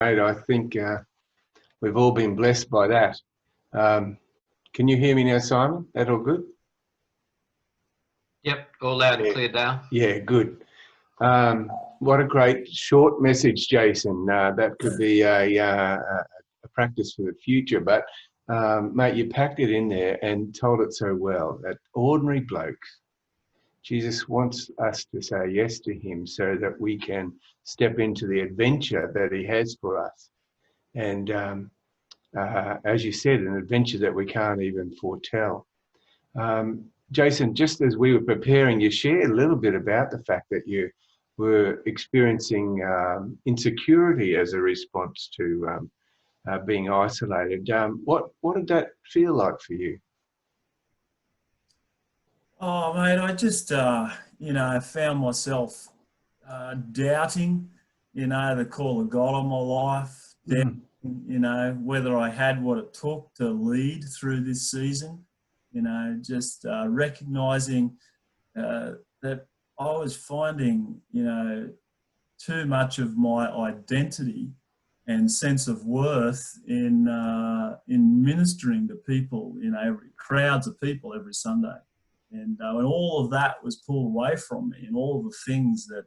mate. I think we've all been blessed by that. Can you hear me now, Simon? That all good? Yep, all loud and clear, Dale. Yeah, good. What a great short message, Jason. That could be a practice for the future. But, mate, you packed it in there and told it so well, that ordinary blokes. Jesus wants us to say yes to him so that we can step into the adventure that he has for us. And as you said, an adventure that we can't even foretell. Jason, just as we were preparing, you shared a little bit about the fact that you were experiencing insecurity as a response to being isolated. What did that feel like for you? Oh, mate, I just, I found myself doubting, the call of God on my life, doubting, whether I had what it took to lead through this season, just recognising that I was finding, too much of my identity and sense of worth in ministering to people, crowds of people every Sunday. And when all of that was pulled away from me and all of the things that,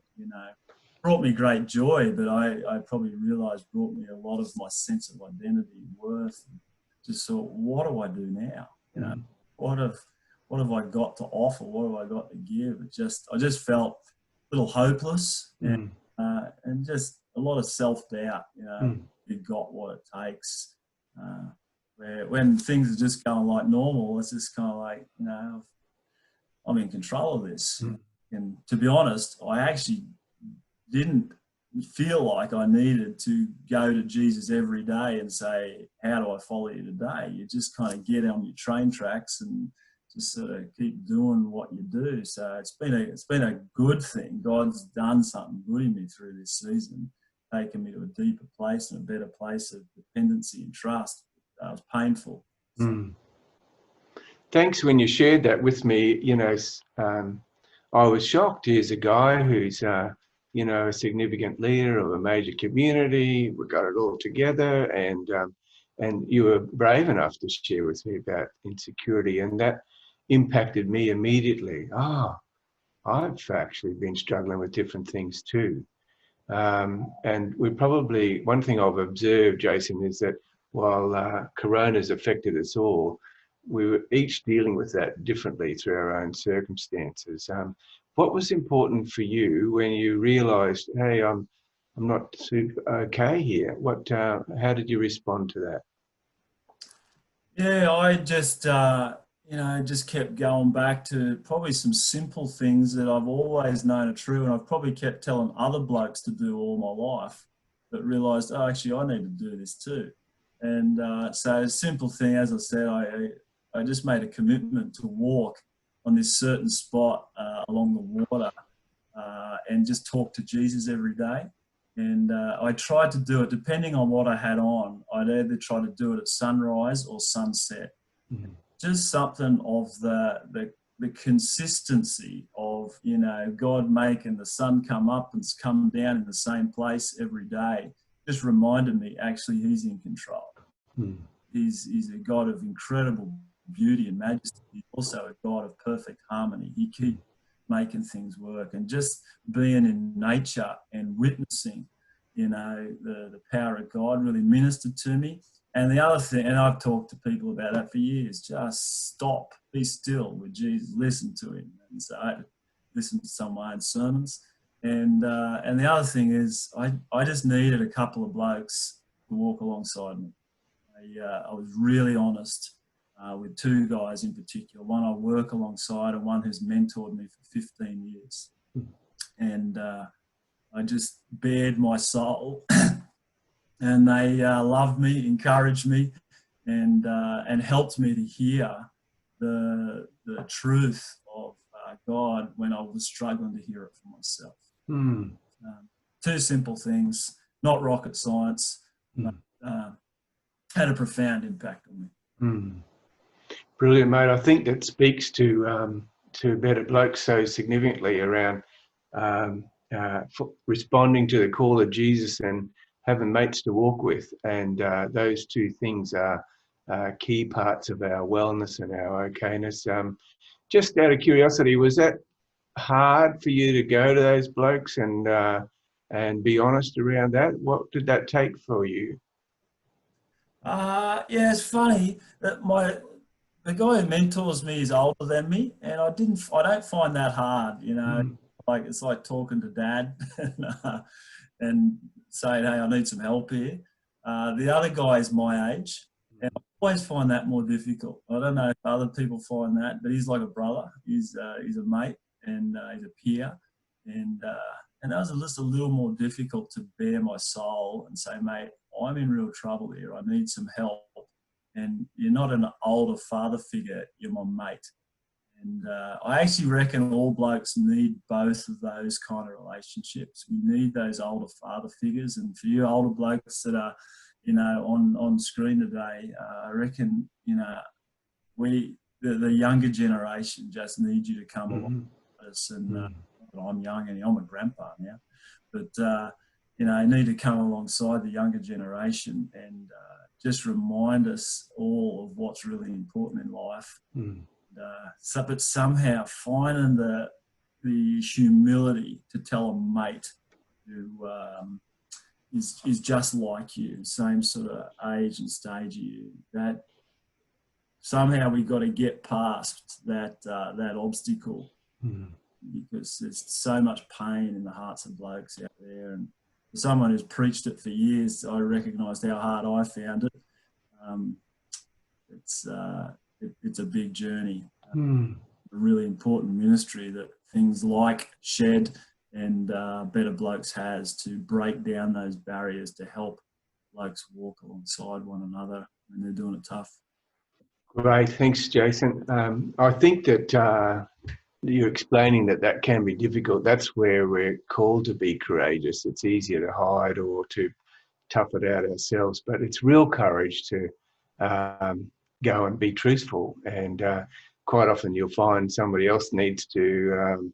brought me great joy, but I probably realised brought me a lot of my sense of identity and worth. And just thought, what do I do now? What have I got to offer? What have I got to give? I just felt a little hopeless and just a lot of self-doubt, you've got what it takes. Where when things are just going like normal, it's just kind of like, I'm in control of this. And to be honest, I actually didn't feel like I needed to go to Jesus every day and say, how do I follow you today? You just kind of get on your train tracks and just sort of keep doing what you do. So it's been a good thing. God's done something good in me through this season, taken me to a deeper place and a better place of dependency and trust. It was painful. Thanks. When you shared that with me, I was shocked. Here's a guy who's, a significant leader of a major community. We got it all together, and you were brave enough to share with me about insecurity, and that impacted me immediately. I've actually been struggling with different things too. And one thing I've observed, Jason, is that while Corona's affected us all, we were each dealing with that differently through our own circumstances. What was important for you when you realised, hey, I'm not super okay here? How did you respond to that? Yeah, I just, just kept going back to probably some simple things that I've always known are true, and I've probably kept telling other blokes to do all my life, but realised, actually, I need to do this too. And so a simple thing, as I said, I just made a commitment to walk on this certain spot along the water and just talk to Jesus every day. And I tried to do it, depending on what I had on, I'd either try to do it at sunrise or sunset. Just something of the consistency of, God making the sun come up and come down in the same place every day just reminded me, actually, he's in control. He's a God of incredible beauty and majesty. He's also a God of perfect harmony. He keeps making things work, and just being in nature and witnessing, the power of God really ministered to me. And the other thing, and I've talked to people about that for years, just stop, be still with Jesus, listen to him. And so I listened to some of my own sermons. And the other thing is I just needed a couple of blokes to walk alongside me. I was really honest with two guys in particular, one I work alongside and one who's mentored me for 15 years. And I just bared my soul and they loved me, encouraged me, and helped me to hear the truth of God when I was struggling to hear it for myself. Two simple things, not rocket science, but had a profound impact on me. Brilliant, mate. I think that speaks to Better Blokes so significantly around responding to the call of Jesus and having mates to walk with, and those two things are key parts of our wellness and our okayness. Just out of curiosity, was that hard for you to go to those blokes and be honest around that? What did that take for you? Yeah, it's funny that the guy who mentors me is older than me, and I don't find that hard. Mm. Like it's like talking to dad and saying, "Hey, I need some help here." The other guy is my age, and I always find that more difficult. I don't know if other people find that, but he's like a brother. He's a mate, and he's a peer, and that was just a little more difficult to bare my soul and say, "Mate, I'm in real trouble here. I need some help." And you're not an older father figure, you're my mate. And I actually reckon all blokes need both of those kind of relationships. We need those older father figures. And for you older blokes that are, on screen today, I reckon, the younger generation just need you to come along with us. And I'm young and I'm a grandpa now. But, you need to come alongside the younger generation and just remind us all of what's really important in life. But somehow finding the humility to tell a mate who is just like you, same sort of age and stage of you, that somehow we've got to get past that obstacle, because there's so much pain in the hearts of blokes out there. And for someone who's preached it for years, I recognised how hard I found it. It's a big journey, a really important ministry that things like Shed and Better Blokes has to break down those barriers to help blokes walk alongside one another when they're doing it tough. Great, thanks, Jason. I think that you're explaining that can be difficult. That's where we're called to be courageous. It's easier to hide or to tough it out ourselves, but it's real courage to go and be truthful. And quite often you'll find somebody else needs to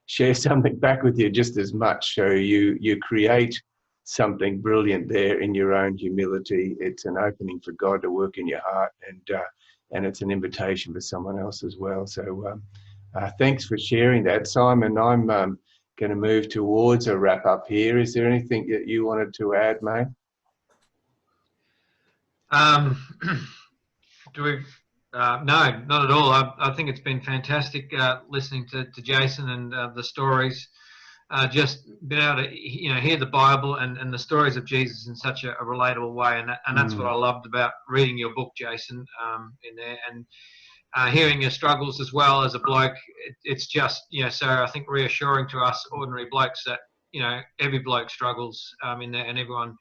share something back with you just as much. So you create something brilliant there in your own humility. It's an opening for God to work in your heart, and it's an invitation for someone else as well. So thanks for sharing that, Simon. I'm going to move towards a wrap up here. Is there anything that you wanted to add, mate? Do we? No, not at all. I think it's been fantastic listening to Jason and the stories. Just been able to hear the Bible and the stories of Jesus in such a relatable way, and that's what I loved about reading your book, Jason, in there, and hearing your struggles as well as a bloke. It's just so I think reassuring to us ordinary blokes that every bloke struggles in there, and everyone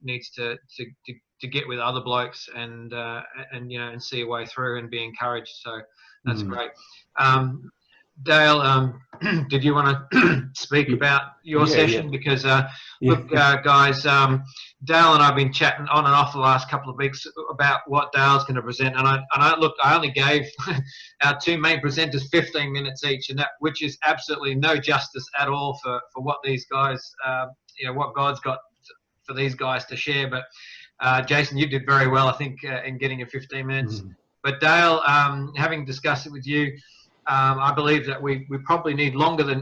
needs to get with other blokes and see a way through and be encouraged. So that's great. Dale, did you want to speak about your session? Yeah. Because look, guys, Dale and I've been chatting on and off the last couple of weeks about what Dale's going to present, and I only gave our two main presenters 15 minutes each, and which is absolutely no justice at all for what these guys, what God's got for these guys to share. But Jason, you did very well, I think, in getting your 15 minutes. But Dale, having discussed it with you, I believe that we probably need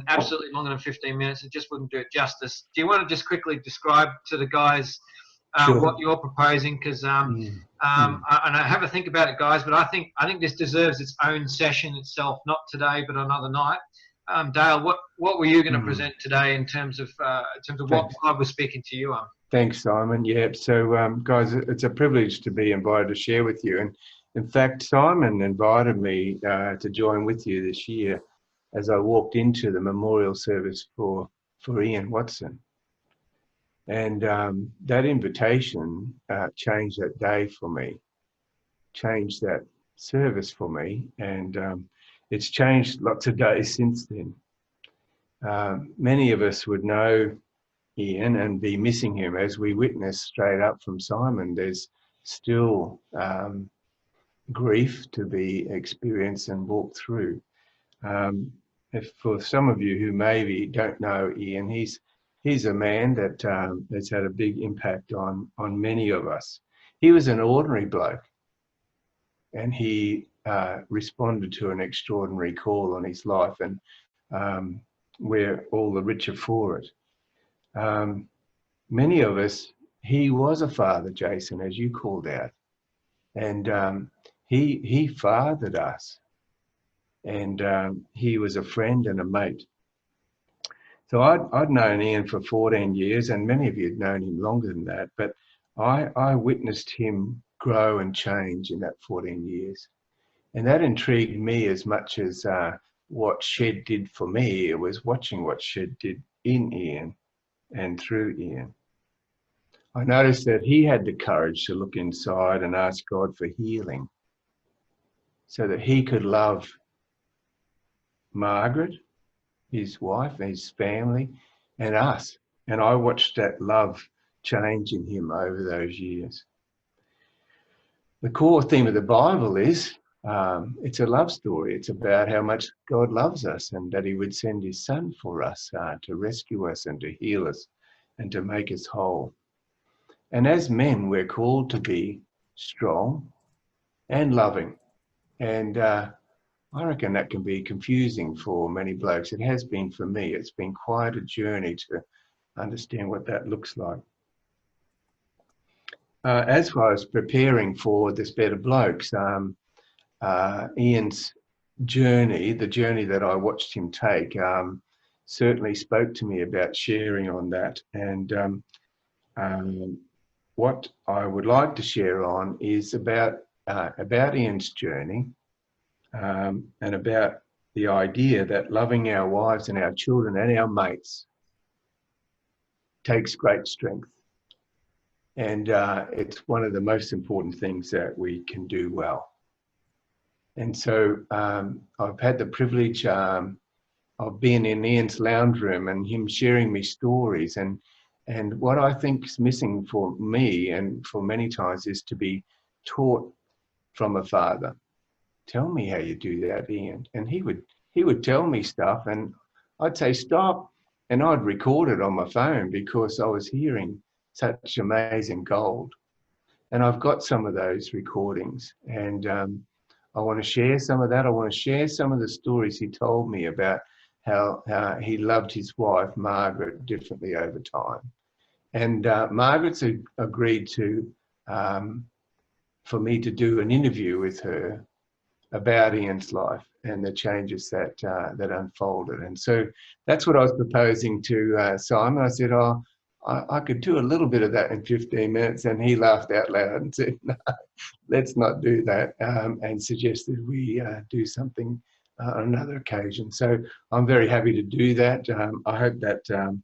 absolutely longer than 15 minutes. It just wouldn't do it justice. Do you want to just quickly describe to the guys what you're proposing? Because and I have a think about it, guys, but I think this deserves its own session itself, not today, but another night. Dale, what were you going to present today in terms of what God was speaking to you on? Thanks, Simon. Yeah, so guys, it's a privilege to be invited to share with you. And in fact, Simon invited me to join with you this year as I walked into the memorial service for Ian Watson. And that invitation changed that day for me, changed that service for me, and it's changed lots of days since then. Many of us would know Ian and be missing him, as we witnessed straight up from Simon. There's still grief to be experienced and walked through. If for some of you who maybe don't know Ian, he's he's a man that has had a big impact on many of us. He was an ordinary bloke, and he responded to an extraordinary call on his life, and we're all the richer for it. Many of us, he was a father, Jason, as you called out, and he fathered us, and he was a friend and a mate. So I'd known Ian for 14 years, and many of you had known him longer than that, but I witnessed him grow and change in that 14 years. And that intrigued me as much as what Shed did for me. It was watching what Shed did in Ian and through Ian. I noticed that he had the courage to look inside and ask God for healing so that he could love Margaret, his wife, his family, and us. And I watched that love change in him over those years. The core theme of the Bible is it's a love story. It's about how much God loves us and that he would send his son for us to rescue us and to heal us and to make us whole. And as men, we're called to be strong and loving. And I reckon that can be confusing for many blokes. It has been for me. It's been quite a journey to understand what that looks like. As I was preparing for this Better Blokes, Ian's journey, the journey that I watched him take, certainly spoke to me about sharing on that. And what I would like to share on is about Ian's journey and about the idea that loving our wives and our children and our mates takes great strength. And it's one of the most important things that we can do well. And so I've had the privilege of being in Ian's lounge room and him sharing me stories. And what I think is missing for me and for many times is to be taught from a father. Tell me how you do that, Ian. And he would tell me stuff and I'd say, stop. And I'd record it on my phone because I was hearing such amazing gold. And I've got some of those recordings, and I want to share some of that. I want to share some of the stories he told me about how he loved his wife, Margaret, differently over time. And Margaret's agreed to, for me to do an interview with her about Ian's life and the changes that that unfolded. And so that's what I was proposing to Simon. I said, oh, I could do a little bit of that in 15 minutes. And he laughed out loud and said, no, let's not do that, and suggested we do something on another occasion. So I'm very happy to do that. I hope that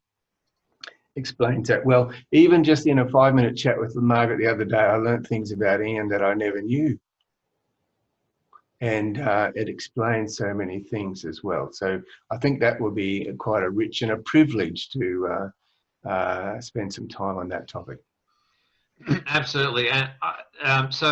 explains that well. Even just in a 5-minute chat with Margaret the other day, I learned things about Ian that I never knew. And it explains so many things as well. So I think that will be quite a rich and a privilege to spend some time on that topic. Absolutely. And so